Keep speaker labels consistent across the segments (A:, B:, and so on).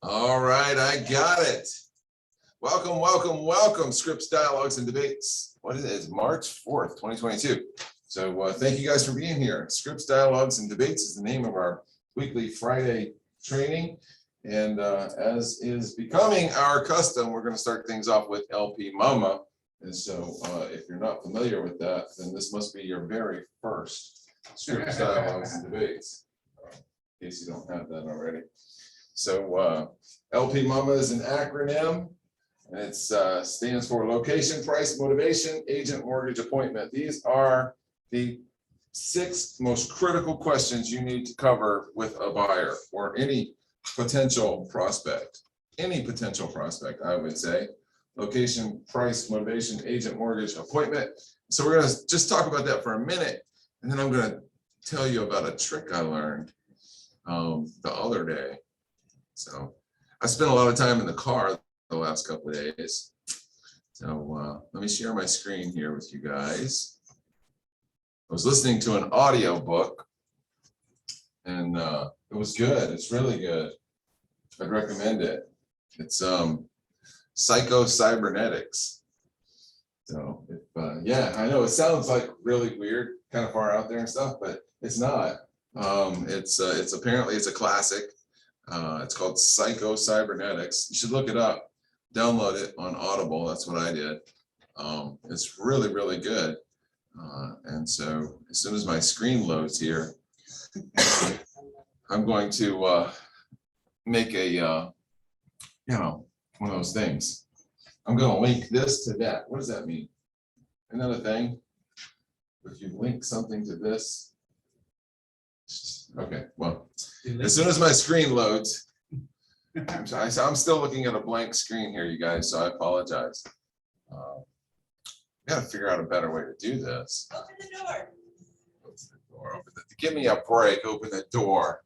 A: All right, I got it. Welcome, welcome, welcome, Scripps Dialogues and Debates. What is it? It's March 4th, 2022. So thank you guys for being here. Scripps Dialogues and Debates is the name of our weekly Friday training. And as is becoming our custom, we're going to start things off with LP Mama. And so if you're not familiar with that, then this must be your very first Scripps Dialogues and Debates, in case you don't have that already. So LP Mama is an acronym, and it stands for Location, Price, Motivation, Agent, Mortgage, Appointment. These are the 6 most critical questions you need to cover with a buyer or any potential prospect. Any potential prospect, I would say. Location, price, motivation, agent, mortgage, appointment. So we're going to just talk about that for a minute, and then I'm going to tell you about a trick I learned the other day. So I spent a lot of time in the car the last couple of days. So let me share my screen here with you guys. I was listening to an audio book, and it was good. It's really good. I'd recommend it. It's Psycho-Cybernetics. So if, yeah, I know it sounds like really weird, kind of far out there and stuff, but it's not. It's apparently it's a classic. It's called Psycho-Cybernetics. You should look it up, download it on Audible. That's what I did. It's really, really good. And so as soon as my screen loads here, I'm going to make a, one of those things. I'm going to link this to that. What does that mean? Another thing, if you link something to this, okay, well, as soon as my screen loads, I'm still looking at a blank screen here, you guys, so I apologize. Got to figure out a better way to do this.
B: Open the door.
A: Open the door. Give me a break. Open the door.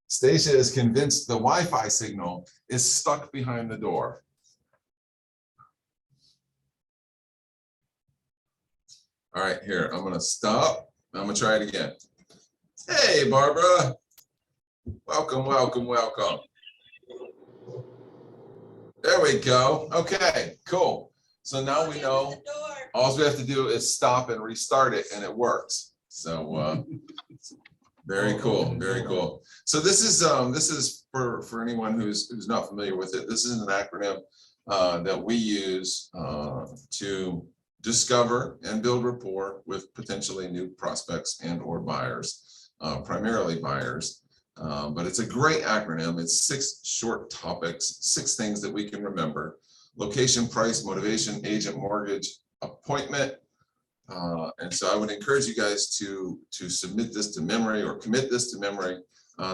A: Stacia is convinced the Wi-Fi signal is stuck behind the door. All right, here, I'm going to stop. I'm going to try it again. Hey, Barbara. Welcome, welcome, welcome. There we go. Okay, cool. So now we know all we have to do is stop and restart it, and it works. So very cool, very cool. So this is for anyone who's not familiar with it. This is an acronym that we use to discover and build rapport with potentially new prospects and or buyers, primarily buyers. But it's a great acronym. It's 6 short topics, 6 things that we can remember: location, price, motivation, agent, mortgage, appointment. And so I would encourage you guys to submit this to memory or commit this to memory,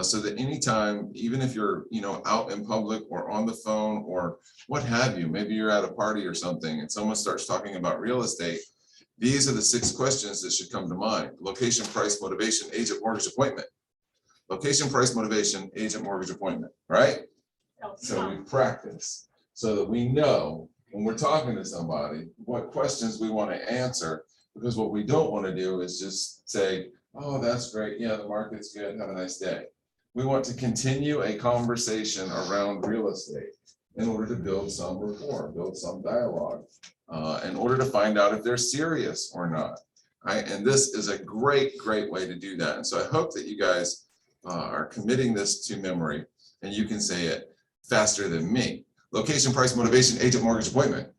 A: so that anytime, even if you're out in public or on the phone or what have you, maybe you're at a party or something and someone starts talking about real estate, these are the 6 questions that should come to mind: location, price, motivation, agent, mortgage, appointment. Location, price, motivation, agent, mortgage, appointment, right? So we practice so that we know when we're talking to somebody what questions we want to answer, because what we don't want to do is just say, oh, that's great, yeah, the market's good, have a nice day. We want to continue a conversation around real estate in order to build some rapport, build some dialogue, in order to find out if they're serious or not. Right? And this is a great, great way to do that. And so I hope that you guys are committing this to memory, and you can say it faster than me. Location, price, motivation, agent, mortgage, appointment.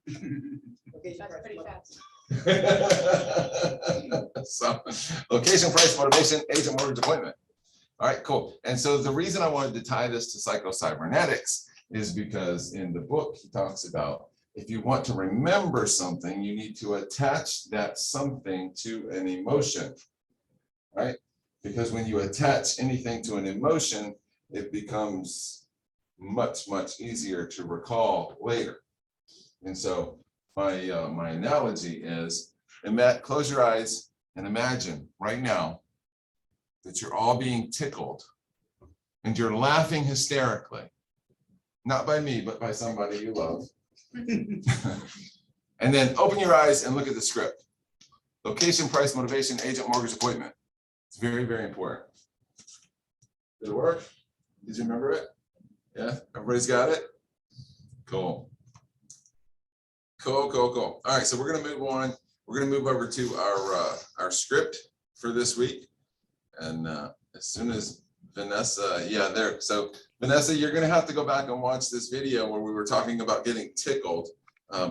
B: That's pretty fast.
A: So, location, price, motivation, agent, mortgage, appointment. All right, cool. And so the reason I wanted to tie this to Psycho-Cybernetics is because in the book he talks about, if you want to remember something, you need to attach that something to an emotion, right? Because when you attach anything to an emotion, it becomes much, much easier to recall later. And so my analogy is, close your eyes and imagine right now that you're all being tickled and you're laughing hysterically, not by me, but by somebody you love. And then open your eyes and look at the script. Location, price, motivation, agent, mortgage, appointment. It's very, very important. Did it work? Did you remember it? Yeah, everybody's got it? Cool. Cool. All right, so we're gonna move on. We're gonna move over to our script for this week. And as soon as Vanessa, yeah, there. So Vanessa, you're gonna have to go back and watch this video where we were talking about getting tickled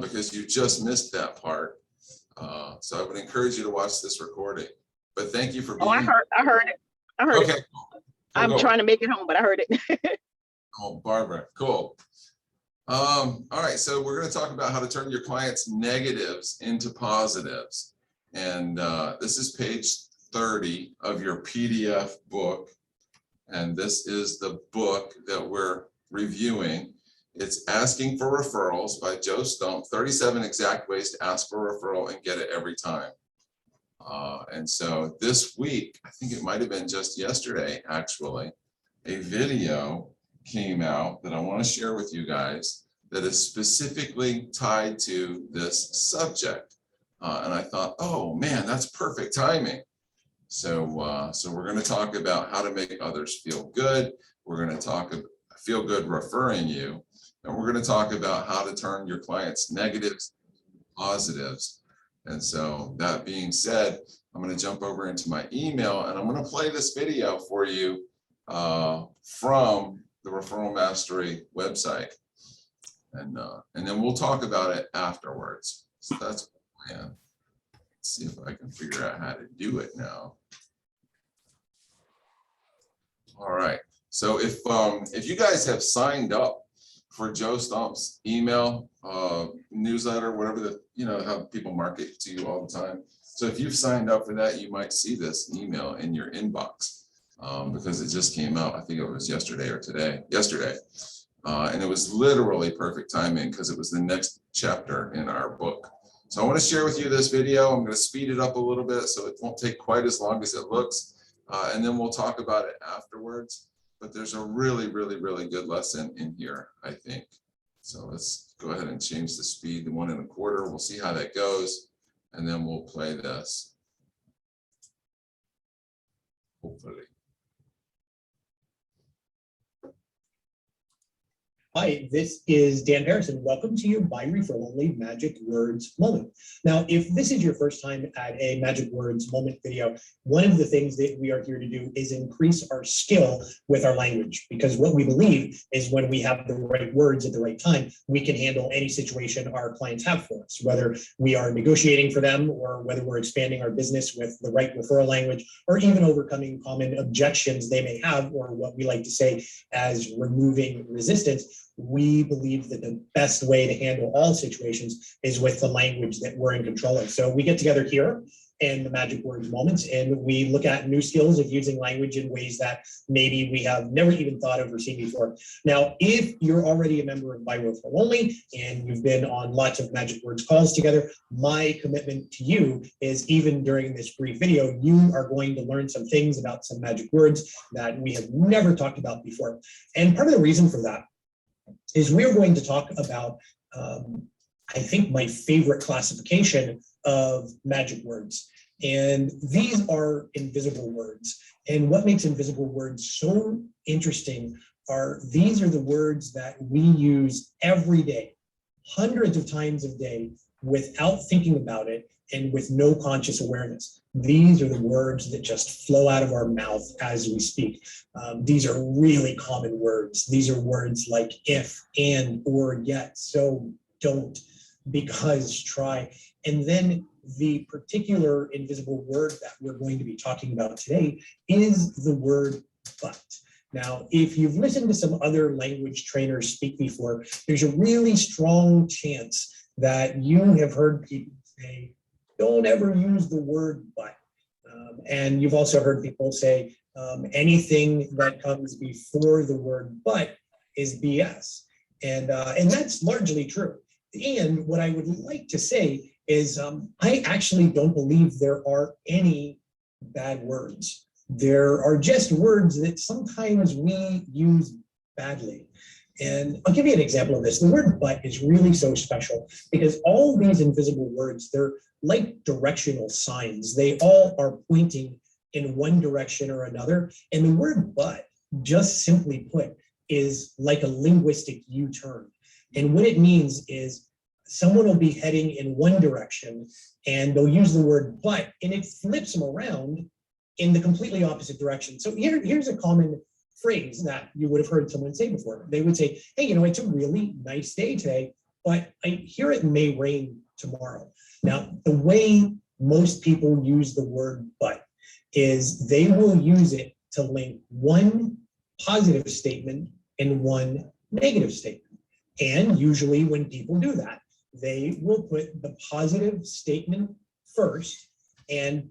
A: because you just missed that part. So I would encourage you to watch this recording. But thank you for being.
C: Oh, I heard it.
A: Okay.
C: It. I'm trying to make it home, but I heard it.
A: Oh, Barbara, cool. All right, so we're going to talk about how to turn your clients' negatives into positives. And this is page 30 of your PDF book. And this is the book that we're reviewing. It's Asking for Referrals by Joe Stumpf, 37 exact ways to ask for a referral and get it every time. And so this week, I think it might have been just yesterday, actually, a video came out that I want to share with you guys that is specifically tied to this subject. And I thought, oh man, that's perfect timing. So we're going to talk about how to make others feel good. We're going to talk about feel good referring you. And we're going to talk about how to turn your clients' negatives into positives. And so that being said, I'm going to jump over into my email and I'm going to play this video for you from the Referral Mastery website. And then we'll talk about it afterwards. So that's the plan. Let's see if I can figure out how to do it now. All right. So if you guys have signed up for Joe Stumpf's email newsletter, whatever how people market to you all the time. So if you've signed up for that, you might see this email in your inbox because it just came out. I think it was yesterday or today. Yesterday. And it was literally perfect timing because it was the next chapter in our book. So I want to share with you this video. I'm going to speed it up a little bit so it won't take quite as long as it looks. And then we'll talk about it afterwards. But there's a really, really, really good lesson in here, I think. So let's go ahead and change the speed to 1 1/4. We'll see how that goes. And then we'll play this. Hopefully.
D: Hi, this is Dan Harrison. Welcome to your By Referral Only Magic Words Moment. Now, if this is your first time at a Magic Words Moment video, one of the things that we are here to do is increase our skill with our language, because what we believe is when we have the right words at the right time, we can handle any situation our clients have for us, whether we are negotiating for them or whether we're expanding our business with the right referral language, or even overcoming common objections they may have, or what we like to say as removing resistance. We believe that the best way to handle all situations is with the language that we're in control of. So we get together here in the Magic Words Moments and we look at new skills of using language in ways that maybe we have never even thought of or seen before. Now, if you're already a member of By Referral Only and you've been on lots of Magic Words calls together, my commitment to you is even during this brief video, you are going to learn some things about some magic words that we have never talked about before. And part of the reason for that is we're going to talk about, I think, my favorite classification of magic words. And these are invisible words. And what makes invisible words so interesting are these are the words that we use every day, hundreds of times a day, without thinking about it and with no conscious awareness. These are the words that just flow out of our mouth as we speak. These are really common words. These are words like if, and, or, yet, so, don't, because, try. And then the particular invisible word that we're going to be talking about today is the word but. Now, if you've listened to some other language trainers speak before, there's a really strong chance that you have heard people say, don't ever use the word but. And you've also heard people say anything that comes before the word but is BS. And that's largely true. And what I would like to say is I actually don't believe there are any bad words. There are just words that sometimes we use badly. And I'll give you an example of this. The word but is really so special because all these invisible words, they're like directional signs. They all are pointing in one direction or another. And the word but just simply put, is like a linguistic U-turn. And what it means is someone will be heading in one direction and they'll use the word but, and it flips them around in the completely opposite direction. So here's a common phrase that you would have heard someone say before. They would say, hey, it's a really nice day today, but I hear it may rain tomorrow. Now, the way most people use the word but is they will use it to link one positive statement and one negative statement. And usually when people do that, they will put the positive statement first and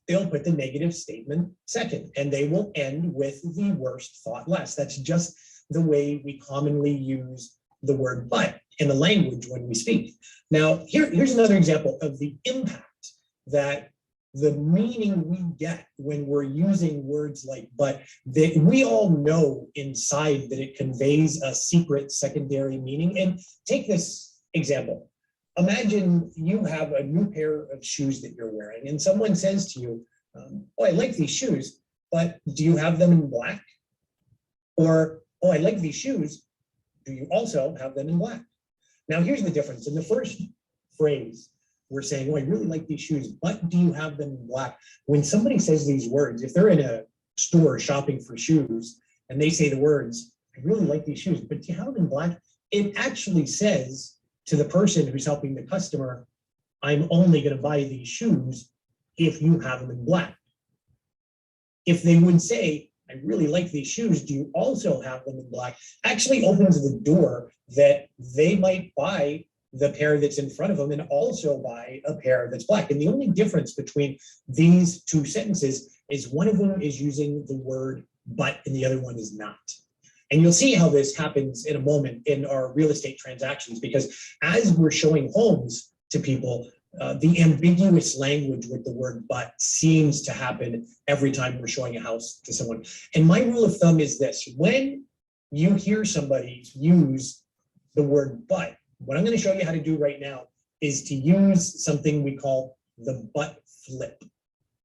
D: they'll put the negative statement second, and they will end with the worst thought last. That's just the way we commonly use the word but in the language when we speak. Now, here's another example of the impact that the meaning we get when we're using words like but, that we all know inside that it conveys a secret secondary meaning. And take this example. Imagine you have a new pair of shoes that you're wearing and someone says to you, oh, I like these shoes, but do you have them in black? Or, oh, I like these shoes, do you also have them in black? Now, here's the difference. In the first phrase, we're saying, oh, I really like these shoes, but do you have them in black? When somebody says these words, if they're in a store shopping for shoes and they say the words, I really like these shoes, but do you have them in black? It actually says to the person who's helping the customer, I'm only going to buy these shoes if you have them in black. If they would say, I really like these shoes, do you also have them in black? Actually opens the door that they might buy the pair that's in front of them and also buy a pair that's black. And the only difference between these two sentences is one of them is using the word but and the other one is not. And you'll see how this happens in a moment in our real estate transactions, because as we're showing homes to people, the ambiguous language with the word but seems to happen every time we're showing a house to someone. And my rule of thumb is this: when you hear somebody use the word but, what I'm going to show you how to do right now is to use something we call the but flip.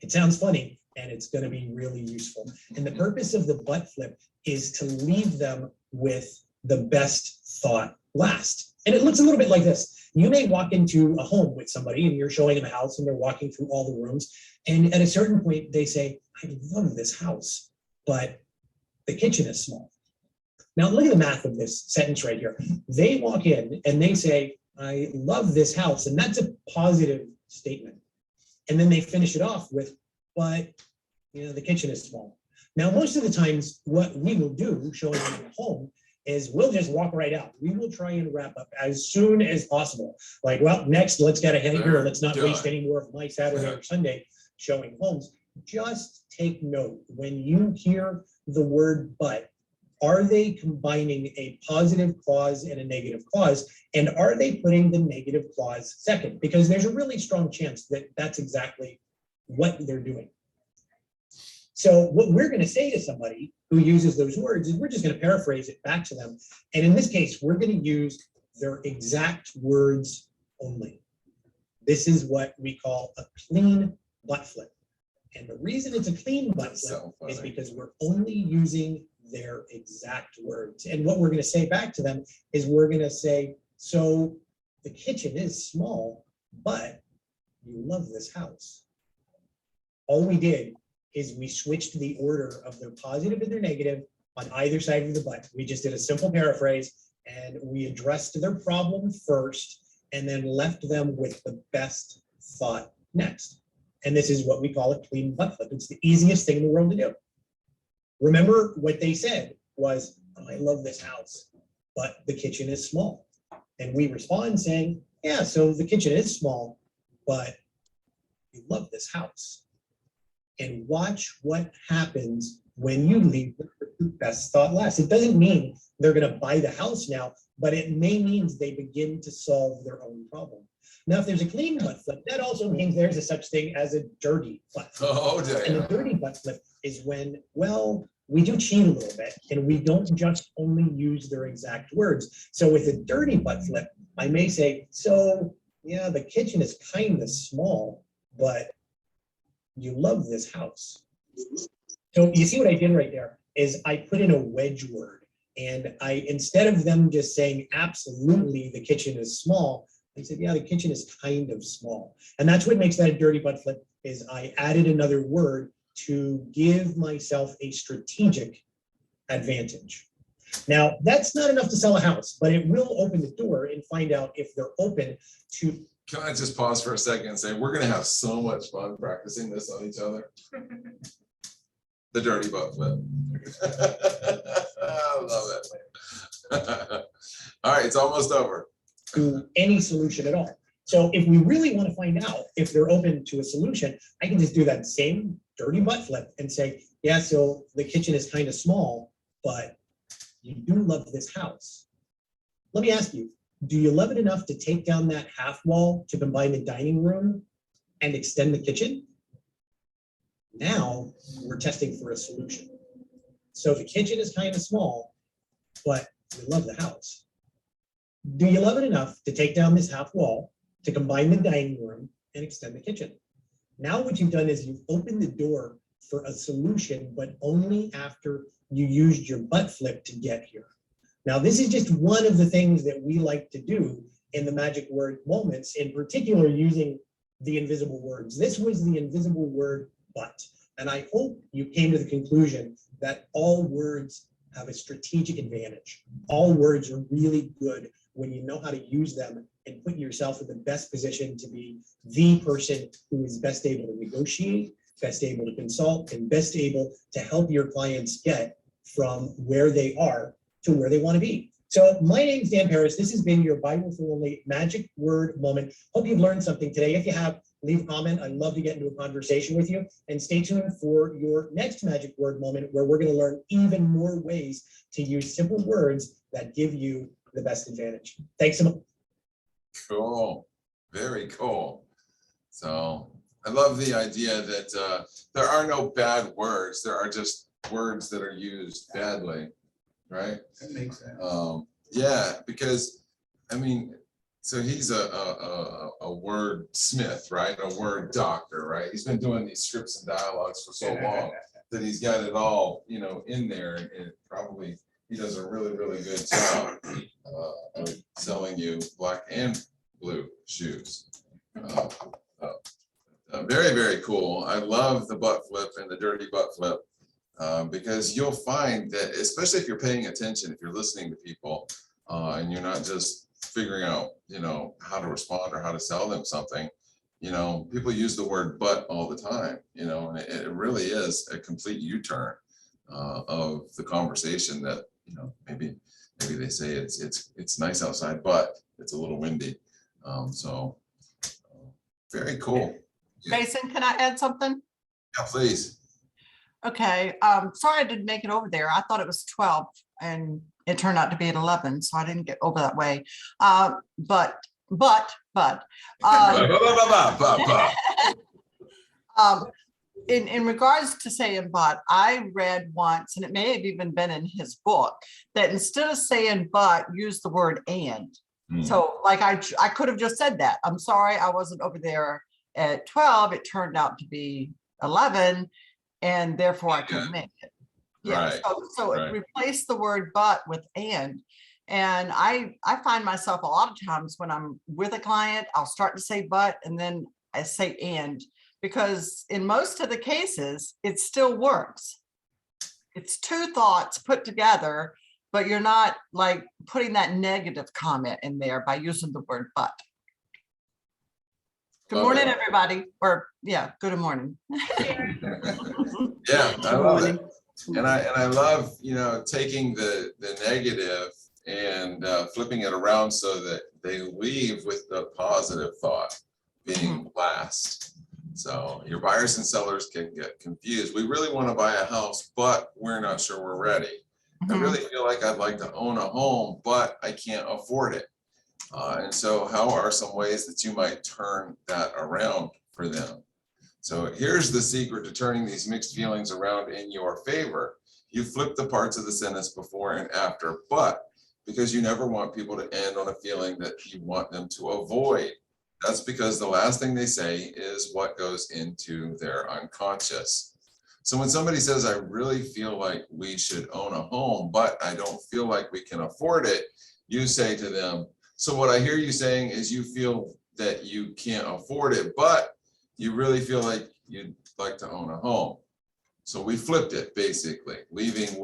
D: It sounds funny, and it's going to be really useful. And the purpose of the but flip is to leave them with the best thought last. And it looks a little bit like this. You may walk into a home with somebody and you're showing them a house and they're walking through all the rooms. And at a certain point, they say, I love this house, but the kitchen is small. Now, look at the math of this sentence right here. They walk in and they say, I love this house. And that's a positive statement. And then they finish it off with, but the kitchen is small. Now, most of the times what we will do showing them a home is we'll just walk right out. We will try and wrap up as soon as possible. Like, well, next, let's get ahead here. Let's not waste any more of my Saturday or Sunday showing homes. Just take note, when you hear the word but, are they combining a positive clause and a negative clause? And are they putting the negative clause second? Because there's a really strong chance that that's exactly what they're doing. So what we're going to say to somebody who uses those words is we're just going to paraphrase it back to them. And in this case, we're going to use their exact words only. This is what we call a clean butt flip. And the reason it's a clean butt flip is because we're only using their exact words. And what we're going to say back to them is we're going to say, so the kitchen is small, but you love this house. All we did is we switched the order of their positive and their negative on either side of the but. We just did a simple paraphrase and we addressed their problem first and then left them with the best thought next. And this is what we call a clean butt flip. It's the easiest thing in the world to do. Remember what they said was, oh, I love this house, but the kitchen is small. And we respond saying, yeah, so the kitchen is small, but you love this house. And watch what happens when you leave the best thought last. It doesn't mean they're going to buy the house now, but it may mean they begin to solve their own problem. Now, if there's a clean butt flip, that also means there's a such thing as a dirty butt flip.
A: Oh, damn.
D: And the dirty butt flip is when, well, we do cheat a little bit and we don't just only use their exact words. So with a dirty butt flip, I may say, so yeah, the kitchen is kind of small, but you love this house. So you see what I did right there is I put in a wedge word. And instead of them just saying, absolutely, the kitchen is small, I said, yeah, the kitchen is kind of small. And that's what makes that a dirty butt flip, is I added another word to give myself a strategic advantage. Now, that's not enough to sell a house, but it will open the door and find out if they're open to.
A: Can I just pause for a second and say, we're gonna have so much fun practicing this on each other. The dirty butt flip. I love it. All right, it's almost over.
D: To any solution at all. So if we really want to find out if they're open to a solution, I can just do that same dirty butt flip and say, yeah, so the kitchen is kind of small, but you do love this house. Let me ask you, do you love it enough to take down that half wall to combine the dining room and extend the kitchen? Now we're testing for a solution. So the kitchen is kind of small, but you love the house. Do you love it enough to take down this half wall, to combine the dining room and extend the kitchen? Now what you've done is you've opened the door for a solution, but only after you used your butt flip to get here. Now, this is just one of the things that we like to do in the magic word moments, in particular using the invisible words. This was the invisible word, but. And I hope you came to the conclusion that all words have a strategic advantage. All words are really good when you know how to use them and put yourself in the best position to be the person who is best able to negotiate, best able to consult, and best able to help your clients get from where they are to where they want to be. So my name's Dan Paris. This has been your Bible for Only Magic Word Moment. Hope you've learned something today. If you have, leave a comment. I'd love to get into a conversation with you. And stay tuned for your next Magic Word Moment, where we're going to learn even more ways to use simple words that give you the best advantage. Thanks so much.
A: Cool, very cool. So I love the idea that there are no bad words. There are just words that are used badly, right?
E: That makes sense.
A: Yeah, because I mean, so he's a word smith, right? A word doctor, right? He's been doing these scripts and dialogues for so long that he's got it all, you know, in there, and it probably he does a really, really good job of selling you black and blue shoes. Very, very cool. I love the butt flip and the dirty butt flip. Because you'll find that, especially if you're paying attention, if you're listening to people, and you're not just figuring out, you know, how to respond or how to sell them something, you know, people use the word but all the time, you know, and it really is a complete U-turn of the conversation that, you know, maybe they say it's nice outside, but it's a little windy. So very cool.
F: Mason, can I add something?
A: Yeah, please.
F: Okay, sorry I didn't make it over there. I thought it was 12 and it turned out to be at 11, so I didn't get over that way. In regards to saying but, I read once, and it may have even been in his book, that instead of saying but, use the word and. So like I could have just said that. I'm sorry, I wasn't over there at 12. It turned out to be 11. And therefore I couldn't make it. Yeah,
A: Right.
F: so
A: Right.
F: replace the word but with and. And I find myself a lot of times when I'm with a client, I'll start to say but, and then I say and, because in most of the cases, it still works. It's two thoughts put together, but you're not like putting that negative comment in there by using the word but. Good
A: Love
F: morning,
A: it.
F: everybody. Or yeah, good morning.
A: Yeah, I
F: Good
A: love
F: morning.
A: it. And I love, you know, taking the negative and flipping it around so that they leave with the positive thought being blast. So your buyers and sellers can get confused. We really want to buy a house, but we're not sure we're ready. I really feel like I'd like to own a home, but I can't afford it. And so how are some ways that you might turn that around for them? So here's the secret to turning these mixed feelings around in your favor. You flip the parts of the sentence before and after, but because you never want people to end on a feeling that you want them to avoid. That's because the last thing they say is what goes into their unconscious. So when somebody says, I really feel like we should own a home, but I don't feel like we can afford it, you say to them, so what I hear you saying is you feel that you can't afford it, but you really feel like you'd like to own a home. So we flipped it, basically, leaving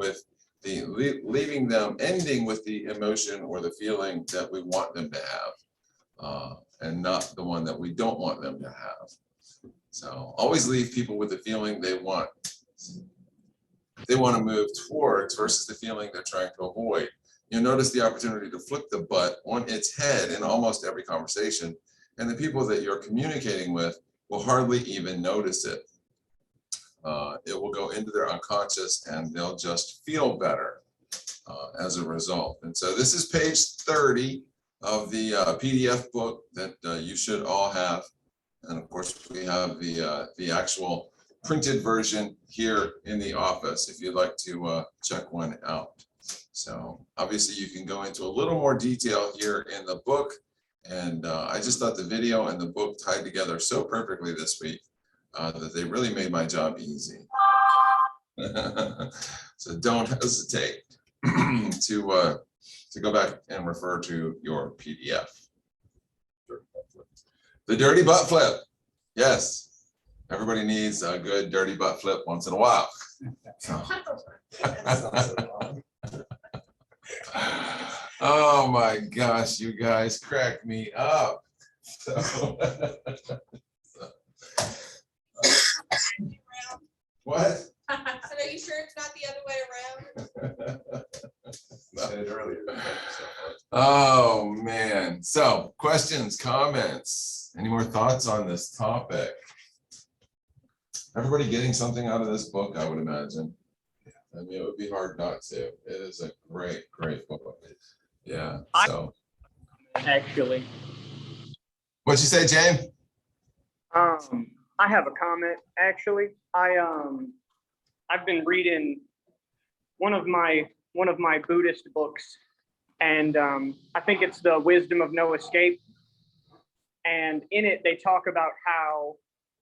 A: them, ending with the emotion or the feeling that we want them to have, and not the one that we don't want them to have. So always leave people with the feeling they want to move towards versus the feeling they're trying to avoid. You'll notice the opportunity to flip the but on its head in almost every conversation, and the people that you're communicating with will hardly even notice it. It will go into their unconscious and they'll just feel better as a result. And so this is page 30 of the PDF book that you should all have. And of course, we have the actual printed version here in the office if you'd like to check one out. So obviously you can go into a little more detail here in the book. And I just thought the video and the book tied together so perfectly this week that they really made my job easy. So don't hesitate to go back and refer to your PDF. The dirty butt flip. Yes, everybody needs a good dirty butt flip once in a while. Oh my gosh, you guys crack me up. What?
B: So are you sure it's not the other way around?
E: Said it earlier.
A: Oh man. So questions, comments, any more thoughts on this topic? Everybody getting something out of this book, I would imagine. I mean, it would be hard not to. It is a great, great book. Yeah. So
G: Actually,
A: what'd you say, James?
G: I have a comment. Actually, I've been reading one of my Buddhist books, and I think it's The Wisdom of No Escape. And in it, they talk about how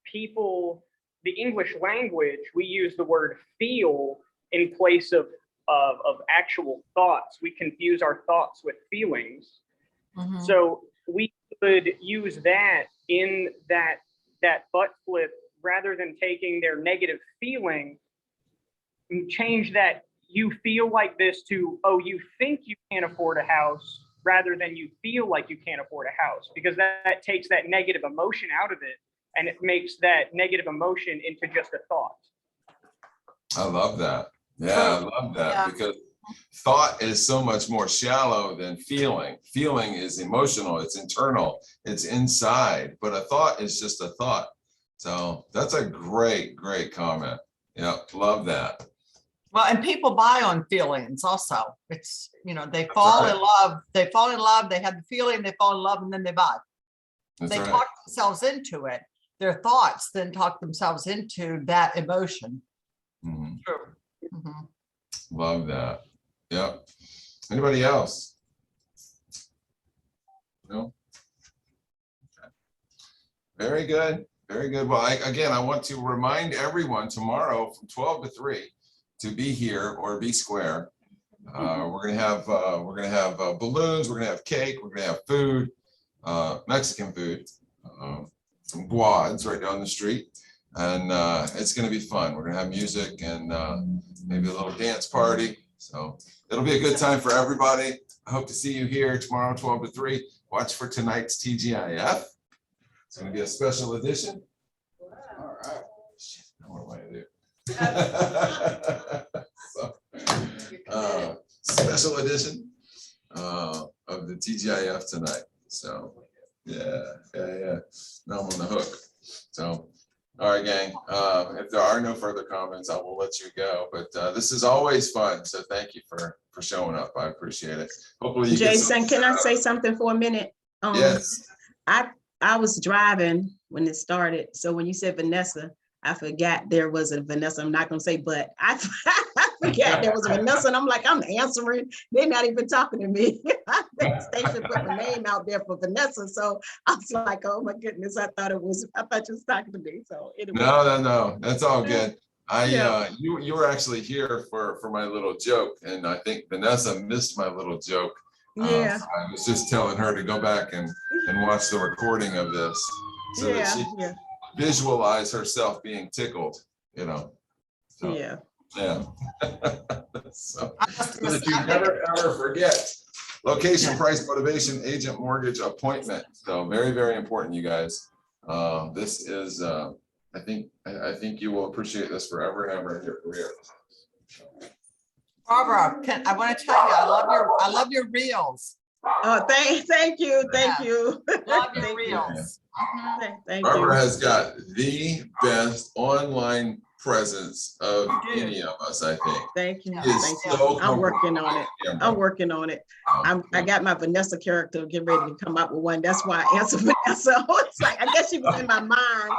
G: people, the English language, we use the word feel in place of actual thoughts. We confuse our thoughts with feelings.
F: Mhm.
G: So we could use that in that butt flip, rather than taking their negative feeling and change that you feel like this to, oh, you think you can't afford a house, rather than you feel like you can't afford a house, because that takes that negative emotion out of it, and it makes that negative emotion into just a thought.
A: I love that. Yeah, I love that,
F: Yeah.
A: because thought is so much more shallow than feeling. Feeling is emotional, it's internal, it's inside, but a thought is just a thought. So that's a great, great comment. Yeah, love that.
F: Well, and people buy on feelings also. It's, they fall in love, they have the feeling, they fall in love, and then they buy.
A: That's
F: They
A: right.
F: talk themselves into it. Their thoughts then talk themselves into that emotion.
A: Mhm.
F: True. Mhm.
A: Love that. Yep. Anybody else? No? Okay. Very good. Very good. Well, again, I want to remind everyone tomorrow from 12 to 3 to be here or be square. We're gonna have balloons. We're gonna have cake. We're gonna have food, Mexican food, from Guad's right down the street, and it's gonna be fun. We're gonna have music and maybe a little dance party. So it'll be a good time for everybody. I hope to see you here tomorrow, 12 to 3. Watch for tonight's TGIF. It's gonna be a special edition. All right. Shit, what am I gonna do? So, special edition of the TGIF tonight. So yeah. Now I'm on the hook. So, all right, gang. If there are no further comments, I will let you go. But this is always fun. So thank you for showing up. I appreciate it. Hopefully you get
H: Jason, can I say something for a minute?
A: Yes.
H: I was driving when it started. So when you said Vanessa, I forgot there was a Vanessa. I'm not gonna say, but I forgot there was a Vanessa, and I'm like, I'm answering. They're not even talking to me. Station put my name out there for Vanessa, so I was like, oh my goodness, I thought you was talking to me. So anyway.
A: No, that's all good. You were actually here for my little joke, and I think Vanessa missed my little joke.
H: Yeah,
A: I was just telling her to go back and watch the recording of this so that
H: yeah,
A: she
H: yeah,
A: visualize herself being tickled, you know. So,
H: yeah.
A: yeah. So
F: I must have
A: so that
F: missed
A: you
F: that.
A: never ever forget. Location,
F: Yeah.
A: price, motivation, agent, mortgage, appointment. So very, very important, you guys. This is, I think you will appreciate this forever and ever in your career.
F: Barbara, I want to tell you, I love your reels.
H: Oh, thank you, thank
F: Yeah.
H: you.
F: Love your
H: Thank you.
F: reels. Mhm.
H: Thank
A: Barbara
H: you.
A: has got the best online presence of
F: You do.
A: any of us, I think.
H: Thank you.
F: Yeah.
A: She is
H: Thank you.
A: so
H: I'm working on it.
A: comfortable.
H: I'm working on it. I got my Vanessa character getting ready to come up with one. That's why I answered Vanessa. It's like, I guess she was in my mind.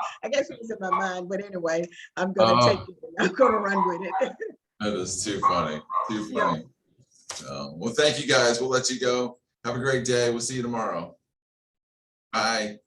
H: But anyway, I'm gonna take it. I'm gonna run with it.
A: That is too funny, too funny. Well, thank you guys. We'll let you go. Have a great day. We'll see you tomorrow. Bye.